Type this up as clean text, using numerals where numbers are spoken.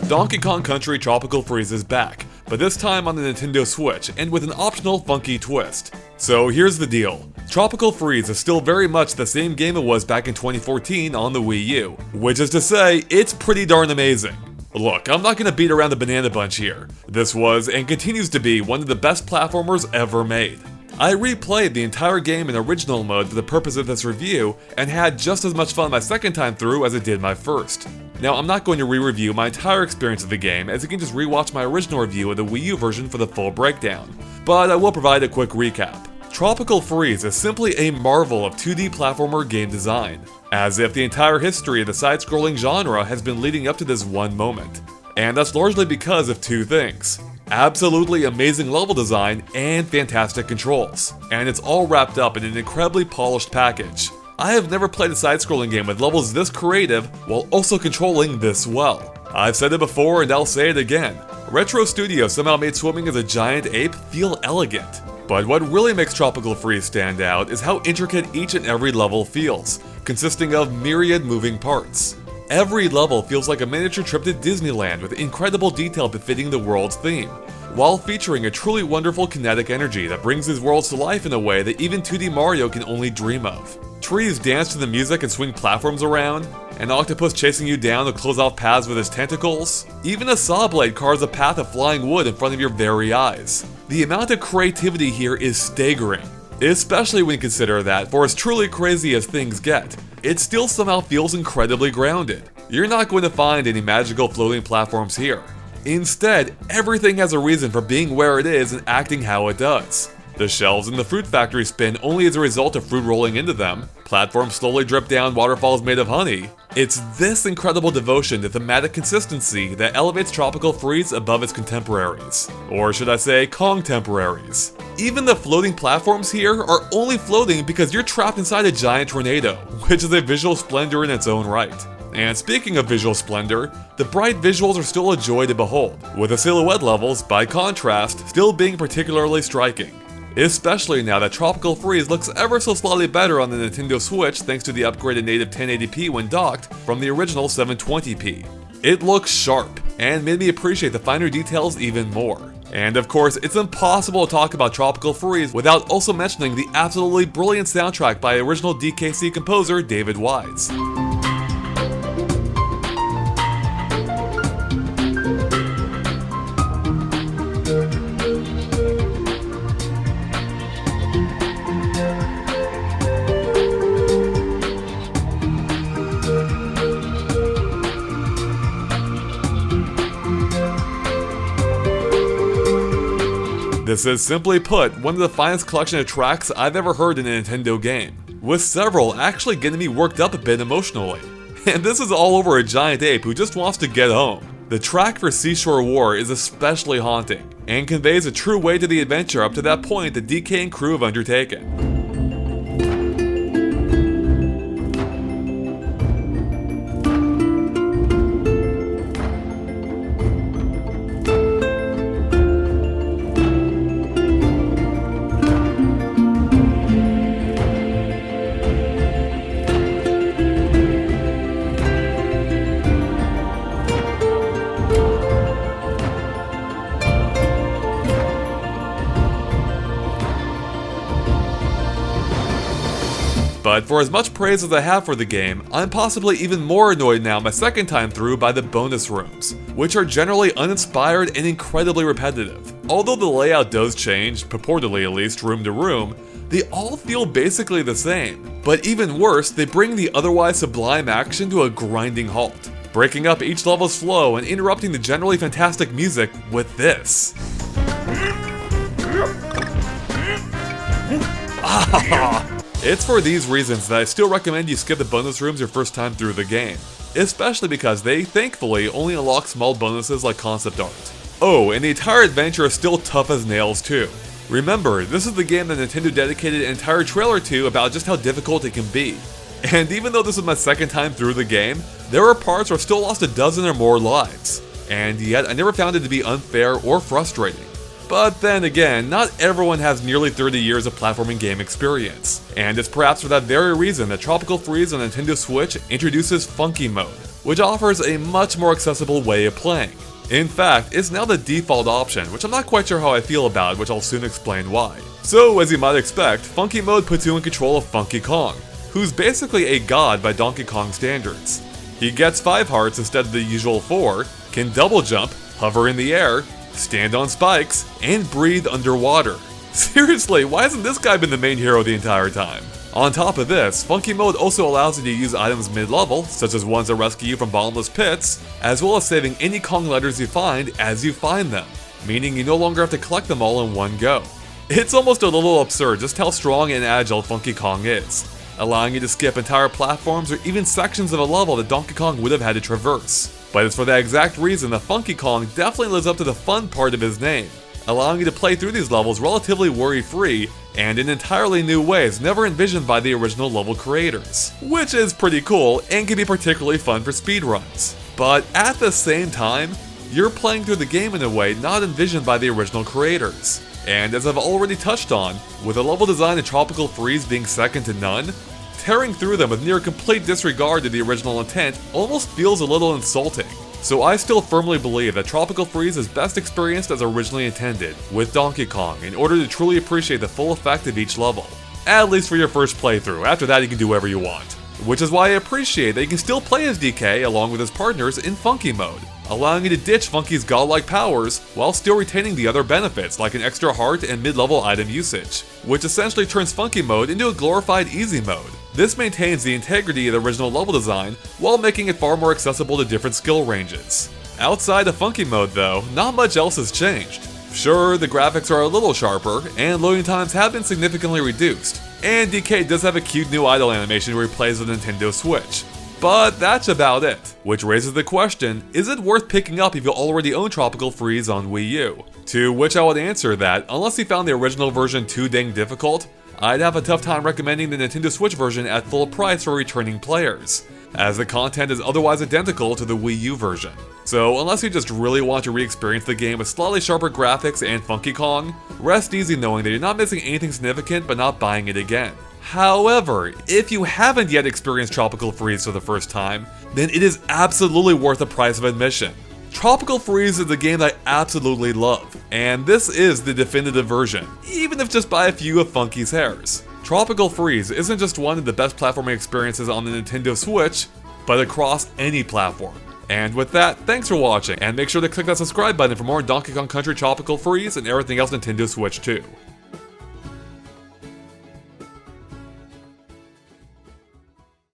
Donkey Kong Country Tropical Freeze is back, but this time on the Nintendo Switch and with an optional funky twist. So here's the deal. Tropical Freeze is still very much the same game it was back in 2014 on the Wii U, which is to say, it's pretty darn amazing. Look, I'm not gonna beat around the banana bunch here. This was, and continues to be, one of the best platformers ever made. I replayed the entire game in original mode for the purpose of this review, and had just as much fun my second time through as I did my first. Now, I'm not going to re-review my entire experience of the game, as you can just rewatch my original review of the Wii U version for the full breakdown, but I will provide a quick recap. Tropical Freeze is simply a marvel of 2D platformer game design, as if the entire history of the side-scrolling genre has been leading up to this one moment. And that's largely because of two things. Absolutely amazing level design and fantastic controls, and it's all wrapped up in an incredibly polished package. I have never played a side-scrolling game with levels this creative while also controlling this well. I've said it before and I'll say it again. Retro Studios somehow made swimming as a giant ape feel elegant. But what really makes Tropical Freeze stand out is how intricate each and every level feels, consisting of myriad moving parts. Every level feels like a miniature trip to Disneyland with incredible detail befitting the world's theme, while featuring a truly wonderful kinetic energy that brings these worlds to life in a way that even 2D Mario can only dream of. Trees dance to the music and swing platforms around, an octopus chasing you down to close off paths with his tentacles, even a saw blade carves a path of flying wood in front of your very eyes. The amount of creativity here is staggering, especially when you consider that, for as truly crazy as things get, it still somehow feels incredibly grounded. You're not going to find any magical floating platforms here. Instead, everything has a reason for being where it is and acting how it does. The shelves in the fruit factory spin only as a result of fruit rolling into them, platforms slowly drip down waterfalls made of honey. It's this incredible devotion to thematic consistency that elevates Tropical Freeze above its contemporaries. Or should I say, Kong-temporaries. Even the floating platforms here are only floating because you're trapped inside a giant tornado, which is a visual splendor in its own right. And speaking of visual splendor, the bright visuals are still a joy to behold, with the silhouette levels, by contrast, still being particularly striking. Especially now that Tropical Freeze looks ever so slightly better on the Nintendo Switch thanks to the upgraded native 1080p when docked from the original 720p. It looks sharp, and made me appreciate the finer details even more. And of course, it's impossible to talk about Tropical Freeze without also mentioning the absolutely brilliant soundtrack by original DKC composer David Wise. This is, simply put, one of the finest collection of tracks I've ever heard in a Nintendo game, with several actually getting me worked up a bit emotionally. And this is all over a giant ape who just wants to get home. The track for Seashore War is especially haunting, and conveys a true way to the adventure up to that point that DK and crew have undertaken. But for as much praise as I have for the game, I'm possibly even more annoyed now my second time through by the bonus rooms, which are generally uninspired and incredibly repetitive. Although the layout does change, purportedly at least, room to room, they all feel basically the same. But even worse, they bring the otherwise sublime action to a grinding halt, breaking up each level's flow and interrupting the generally fantastic music with this. It's for these reasons that I still recommend you skip the bonus rooms your first time through the game, especially because they, thankfully, only unlock small bonuses like concept art. Oh, and the entire adventure is still tough as nails too. Remember, this is the game that Nintendo dedicated an entire trailer to about just how difficult it can be. And even though this is my second time through the game, there are parts where I've still lost a dozen or more lives, and yet I never found it to be unfair or frustrating. But then again, not everyone has nearly 30 years of platforming game experience, and it's perhaps for that very reason that Tropical Freeze on Nintendo Switch introduces Funky Mode, which offers a much more accessible way of playing. In fact, it's now the default option, which I'm not quite sure how I feel about, which I'll soon explain why. So, as you might expect, Funky Mode puts you in control of Funky Kong, who's basically a god by Donkey Kong standards. He gets 5 hearts instead of the usual 4, can double jump, hover in the air, stand on spikes, and breathe underwater. Seriously, why hasn't this guy been the main hero the entire time? On top of this, Funky Mode also allows you to use items mid-level, such as ones that rescue you from bottomless pits, as well as saving any Kong letters you find as you find them, meaning you no longer have to collect them all in one go. It's almost a little absurd just how strong and agile Funky Kong is, allowing you to skip entire platforms or even sections of a level that Donkey Kong would have had to traverse. But it's for that exact reason that Funky Kong definitely lives up to the fun part of his name, allowing you to play through these levels relatively worry-free and in entirely new ways never envisioned by the original level creators, which is pretty cool and can be particularly fun for speedruns. But at the same time, you're playing through the game in a way not envisioned by the original creators. And as I've already touched on, with a level design of Tropical Freeze being second to none, tearing through them with near complete disregard to the original intent almost feels a little insulting. So I still firmly believe that Tropical Freeze is best experienced as originally intended, with Donkey Kong, in order to truly appreciate the full effect of each level. At least for your first playthrough, after that you can do whatever you want. Which is why I appreciate that you can still play as DK along with his partners in Funky Mode, allowing you to ditch Funky's godlike powers while still retaining the other benefits like an extra heart and mid-level item usage, which essentially turns Funky Mode into a glorified easy mode. This maintains the integrity of the original level design while making it far more accessible to different skill ranges. Outside of Funky Mode though, not much else has changed. Sure, the graphics are a little sharper, and loading times have been significantly reduced, and DK does have a cute new idle animation where he plays the Nintendo Switch. But that's about it, which raises the question, is it worth picking up if you already own Tropical Freeze on Wii U? To which I would answer that, unless you found the original version too dang difficult, I'd have a tough time recommending the Nintendo Switch version at full price for returning players, as the content is otherwise identical to the Wii U version. So unless you just really want to re-experience the game with slightly sharper graphics and Funky Kong, rest easy knowing that you're not missing anything significant but not buying it again. However, if you haven't yet experienced Tropical Freeze for the first time, then it is absolutely worth the price of admission. Tropical Freeze is a game that I absolutely love, and this is the definitive version, even if just by a few of Funky's hairs. Tropical Freeze isn't just one of the best platforming experiences on the Nintendo Switch, but across any platform. And with that, thanks for watching, and make sure to click that subscribe button for more Donkey Kong Country Tropical Freeze and everything else Nintendo Switch 2.